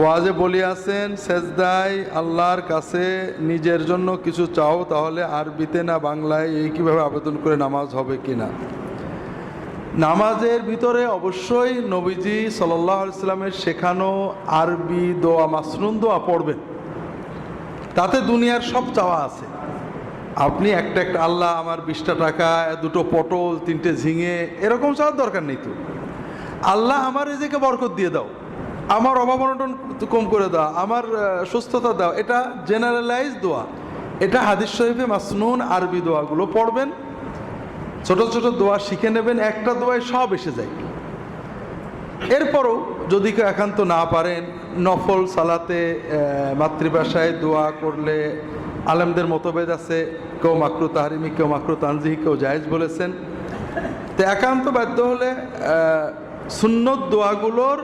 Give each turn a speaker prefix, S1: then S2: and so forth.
S1: ওয়াজে বলিয়াছেন সেজদায় আল্লাহর কাছে নিজের জন্য কিছু চাও, তাহলে আরবিতে না বাংলায় এই কীভাবে আবেদন করে নামাজ হবে কি না? নামাজের ভিতরে অবশ্যই নবীজি সাল্লাল্লাহু আলাইহি সাল্লামের শেখানো আরবি দোয়া, মাসনুন দোয়া পড়বেন। তাতে দুনিয়ার সব চাওয়া আছে। আপনি একটা আল্লাহ আমার 20টা টাকা, 2টো পটল, 3টে ঝিঙে, এরকম চাওয়ার দরকার নেই তো। আল্লাহ আমার রিজিকে বরকত দিয়ে দাও, আমার অভাব অনটন কম করে দাও, আমার সুস্থতা দাও, এটা জেনারেলাইজ দোয়া। এটা হাদিস শরীফে মাসনুন আরবি দোয়াগুলো পড়বেন, ছোট ছোট দোয়া শিখে নেবেন, একটা দোয়ায় সব এসে যায়। এরপরও যদি কেউ একান্ত না পারেন, নফল সালাতে মাতৃভাষায় দোয়া করলে আলেমদের মতভেদ আছে, কেউ মাকরু তাহরিমি, কেউ মাকরু তানজিহি, কেউ জায়েজ বলেছেন। তো একান্ত বাধ্য হলে সুন্নত দোয়াগুলোর